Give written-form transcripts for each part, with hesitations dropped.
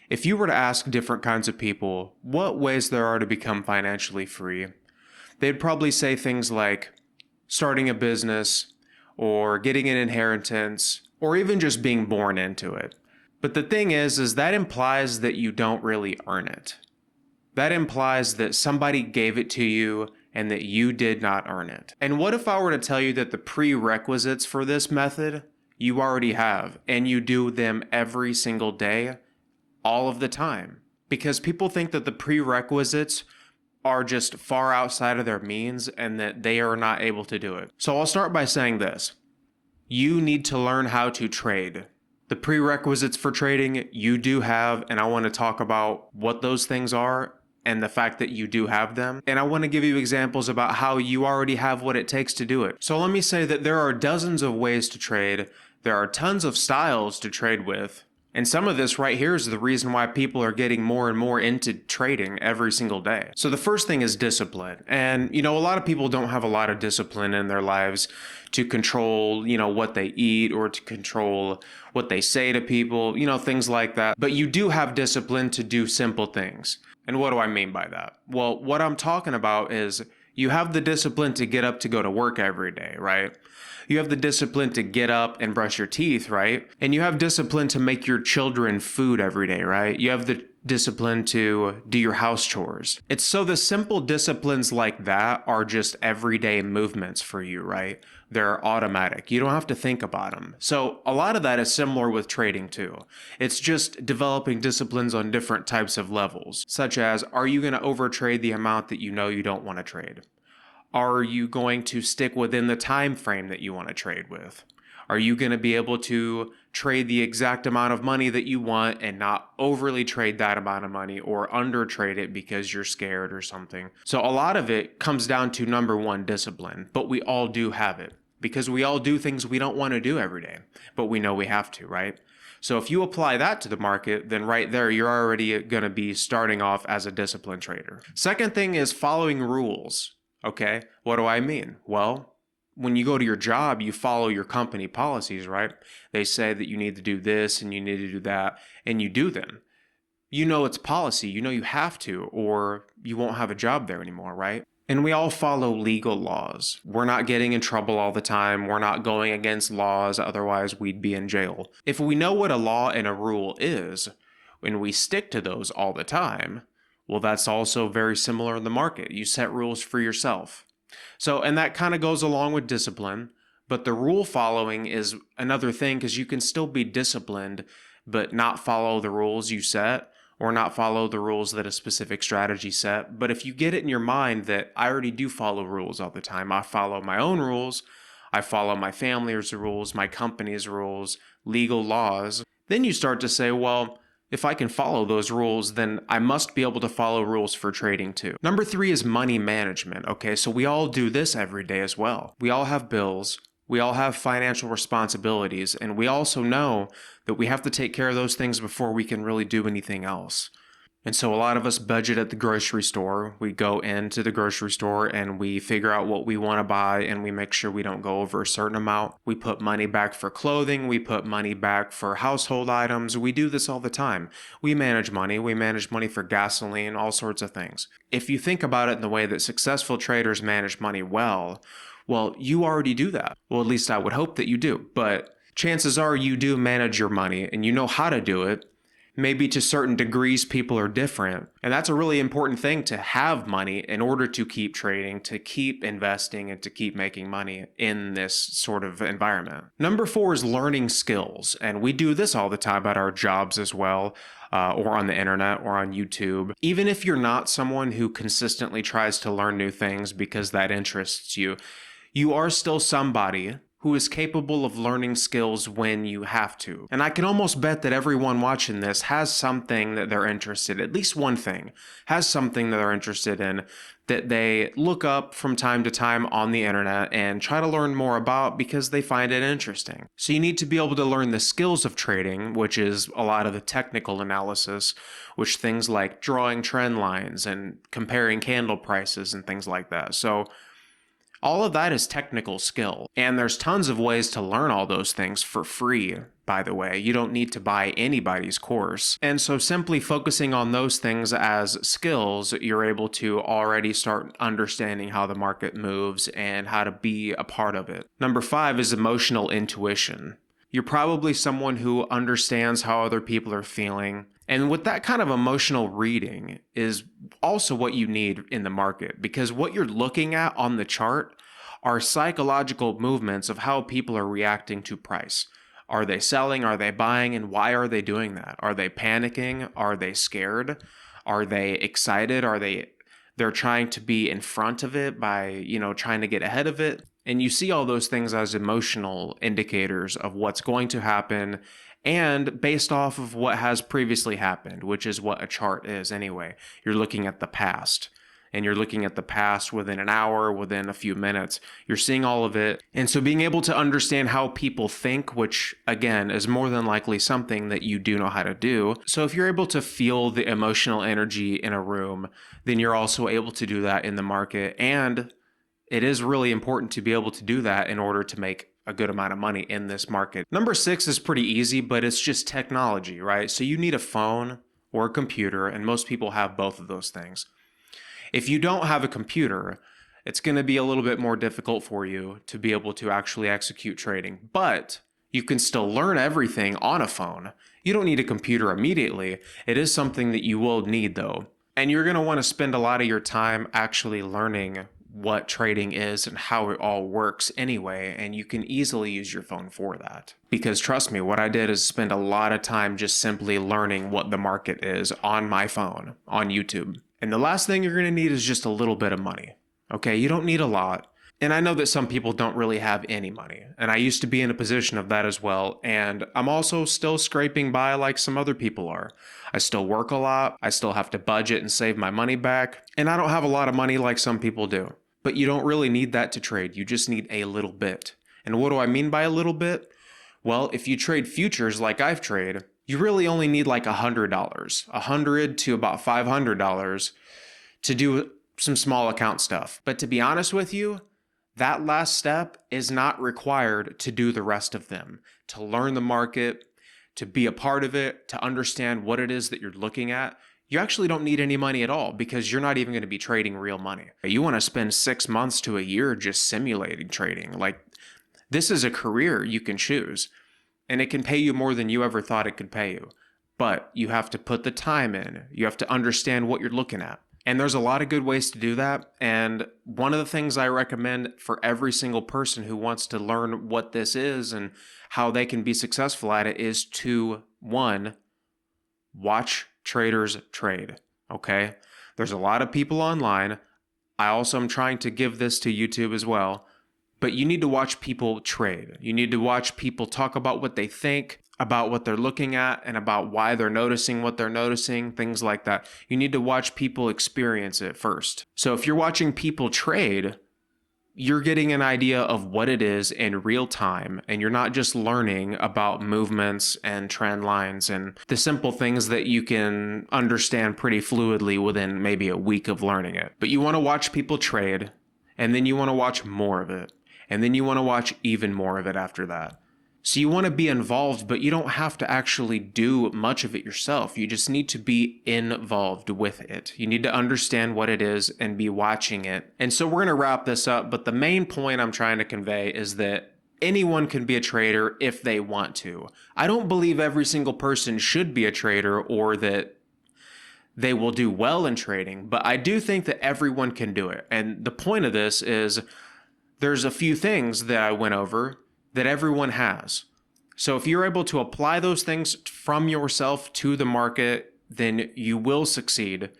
If you were to ask different kinds of people what ways there are to become financially free, they'd probably say things like starting a business, or getting an inheritance, or even just being born into it. But the thing is that implies that you don't really earn it. That implies that somebody gave it to you and that you did not earn it. And what if I were to tell you that the prerequisites for this method you already have, and you do them every single day, all of the time? Because people think that the prerequisites are just far outside of their means and that they are not able to do it. So I'll start by saying this. You need to learn how to trade. The prerequisites for trading you do have, and I want to talk about what those things are and the fact that you do have them. And I want to give you examples about how you already have what it takes to do it. So let me say that there are dozens of ways to trade. There are tons of styles to trade with. And some of this right here is the reason why people are getting more and more into trading every single day. So the first thing is discipline. And, a lot of people don't have a lot of discipline in their lives to control, what they eat or to control what they say to people, things like that. But you do have discipline to do simple things. And what do I mean by that? Well, what I'm talking about is you have the discipline to get up to go to work every day, right? You have the discipline to get up and brush your teeth, right? And you have discipline to make your children food every day, right? You have the discipline to do your house chores. It's so the simple disciplines like that are just everyday movements for you, right? They're automatic. You don't have to think about them. So a lot of that is similar with trading too. It's just developing disciplines on different types of levels, such as, are you going to overtrade the amount that you know you don't want to trade? Are you going to stick within the time frame that you want to trade with? Are you going to be able to trade the exact amount of money that you want and not overly trade that amount of money or under trade it because you're scared or something? So a lot of it comes down to number one, discipline, but we all do have it because we all do things we don't want to do every day, but we know we have to, right? So if you apply that to the market, then right there, you're already going to be starting off as a disciplined trader. Second thing is following rules. Okay, what do I mean? Well, when you go to your job, you follow your company policies, right? They say that you need to do this and you need to do that, and you do them. You know it's policy, you know you have to, or you won't have a job there anymore, right? And we all follow legal laws. We're not getting in trouble all the time. We're not going against laws, otherwise we'd be in jail. If we know what a law and a rule is, and we stick to those all the time, well, that's also very similar in the market. You set rules for yourself. So, and that kind of goes along with discipline, but the rule following is another thing because you can still be disciplined, but not follow the rules you set or not follow the rules that a specific strategy set. But if you get it in your mind that I already do follow rules all the time, I follow my own rules, I follow my family's rules, my company's rules, legal laws, then you start to say, well, if I can follow those rules, then I must be able to follow rules for trading too. Number 3 is money management. Okay, so we all do this every day as well. We all have bills. We all have financial responsibilities. And we also know that we have to take care of those things before we can really do anything else. And so a lot of us budget at the grocery store. We go into the grocery store and we figure out what we want to buy and we make sure we don't go over a certain amount. We put money back for clothing. We put money back for household items. We do this all the time. We manage money. We manage money for gasoline, all sorts of things. If you think about it in the way that successful traders manage money well, you already do that. Well, at least I would hope that you do. But chances are you do manage your money and you know how to do it. Maybe to certain degrees, people are different. And that's a really important thing to have money in order to keep trading, to keep investing, and to keep making money in this sort of environment. Number 4 is learning skills. And we do this all the time at our jobs as well, or on the internet or on YouTube. Even if you're not someone who consistently tries to learn new things because that interests you, you are still somebody who is capable of learning skills when you have to. And I can almost bet that everyone watching this has something that they're interested in, at least one thing, has something that they're interested in that they look up from time to time on the internet and try to learn more about because they find it interesting. So you need to be able to learn the skills of trading, which is a lot of the technical analysis, which things like drawing trend lines and comparing candle prices and things like that. So All of that is technical skill, and there's tons of ways to learn all those things for free, by the way. You don't need to buy anybody's course. And so simply focusing on those things as skills, you're able to already start understanding how the market moves and how to be a part of it. Number 5 is emotional intuition. You're probably someone who understands how other people are feeling. And with that kind of emotional reading is also what you need in the market, because what you're looking at on the chart are psychological movements of how people are reacting to price. Are they selling? Are they buying? And why are they doing that? Are they panicking? Are they scared? Are they excited? They're trying to be in front of it by, trying to get ahead of it? And you see all those things as emotional indicators of what's going to happen and based off of what has previously happened, which is what a chart is anyway. You're looking at the past. And you're looking at the past within an hour, within a few minutes. You're seeing all of it. And so being able to understand how people think, which again is more than likely something that you do know how to do. So if you're able to feel the emotional energy in a room, then you're also able to do that in the market. And it is really important to be able to do that in order to make a good amount of money in this market. Number 6 is pretty easy, but it's just technology, right? So you need a phone or a computer, and most people have both of those things. If you don't have a computer, it's going to be a little bit more difficult for you to be able to actually execute trading, but you can still learn everything on a phone. You don't need a computer immediately. It is something that you will need though. And you're going to want to spend a lot of your time actually learning what trading is and how it all works anyway, and you can easily use your phone for that. Because trust me, what I did is spend a lot of time just simply learning what the market is on my phone, on YouTube. And the last thing you're going to need is just a little bit of money. Okay, you don't need a lot. And I know that some people don't really have any money. And I used to be in a position of that as well. And I'm also still scraping by like some other people are. I still work a lot. I still have to budget and save my money back. And I don't have a lot of money like some people do. But you don't really need that to trade. You just need a little bit. And what do I mean by a little bit? Well, if you trade futures like I've traded, you really only need like $100, $100 to about $500 to do some small account stuff. But to be honest with you, that last step is not required to do the rest of them, to learn the market, to be a part of it, to understand what it is that you're looking at. You actually don't need any money at all because you're not even going to be trading real money. You want to spend 6 months to a year just simulating trading. Like, this is a career you can choose. And it can pay you more than you ever thought it could pay you. But you have to put the time in. You have to understand what you're looking at. And there's a lot of good ways to do that. And one of the things I recommend for every single person who wants to learn what this is and how they can be successful at it is to, 1, watch traders trade. Okay? There's a lot of people online. I also am trying to give this to YouTube as well. But you need to watch people trade. You need to watch people talk about what they think, about what they're looking at, and about why they're noticing what they're noticing, things like that. You need to watch people experience it first. So if you're watching people trade, you're getting an idea of what it is in real time, and you're not just learning about movements and trend lines and the simple things that you can understand pretty fluidly within maybe a week of learning it. But you want to watch people trade, and then you want to watch more of it. And then you want to watch even more of it after that. So you want to be involved, but you don't have to actually do much of it yourself. You just need to be involved with it. You need to understand what it is and be watching it. And so we're going to wrap this up, but the main point I'm trying to convey is that anyone can be a trader if they want to. I don't believe every single person should be a trader or that they will do well in trading, but I do think that everyone can do it. And the point of this is there's a few things that I went over that everyone has. So if you're able to apply those things from yourself to the market, then you will succeed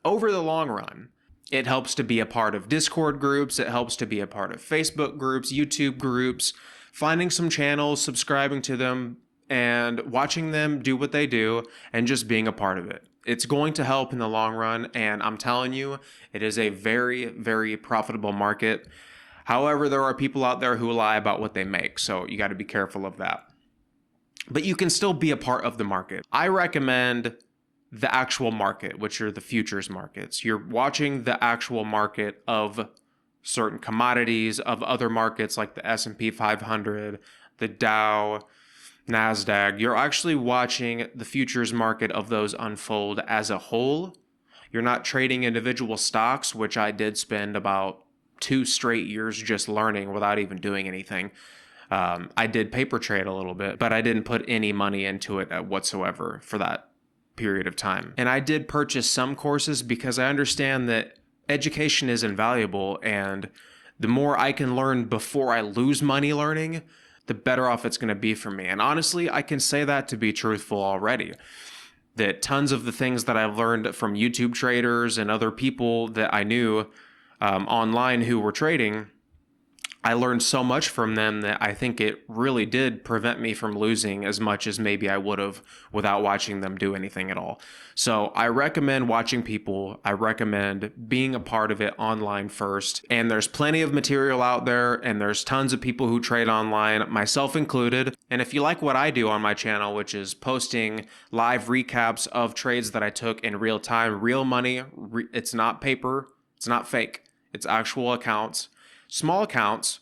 over the long run. It helps to be a part of Discord groups. It helps to be a part of Facebook groups, YouTube groups, finding some channels, subscribing to them, and watching them do what they do and just being a part of it. It's going to help in the long run. And I'm telling you, it is a very, very profitable market. However, there are people out there who lie about what they make, so you got to be careful of that. But you can still be a part of the market. I recommend the actual market, which are the futures markets. You're watching the actual market of certain commodities of other markets like the S&P 500, the Dow, NASDAQ. You're actually watching the futures market of those unfold as a whole. You're not trading individual stocks, which I did spend about 2 straight years just learning without even doing anything. I did paper trade a little bit, but I didn't put any money into it whatsoever for that period of time. And I did purchase some courses because I understand that education is invaluable, and the more I can learn before I lose money learning, the better off it's going to be for me. And honestly, I can say that to be truthful already. That tons of the things that I've learned from YouTube traders and other people that I knew online who were trading, I learned so much from them that I think it really did prevent me from losing as much as maybe I would have without watching them do anything at all. So I recommend watching people. I recommend being a part of it online first. And there's plenty of material out there, and there's tons of people who trade online, myself included. And if you like what I do on my channel, which is posting live recaps of trades that I took in real time, real money, it's not paper, it's not fake, it's actual accounts. Small accounts,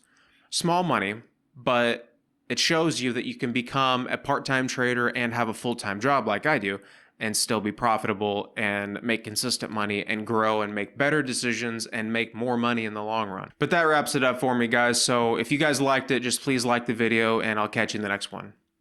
small money, but it shows you that you can become a part-time trader and have a full-time job like I do and still be profitable and make consistent money and grow and make better decisions and make more money in the long run. But that wraps it up for me, guys. So if you guys liked it, just please like the video, and I'll catch you in the next one.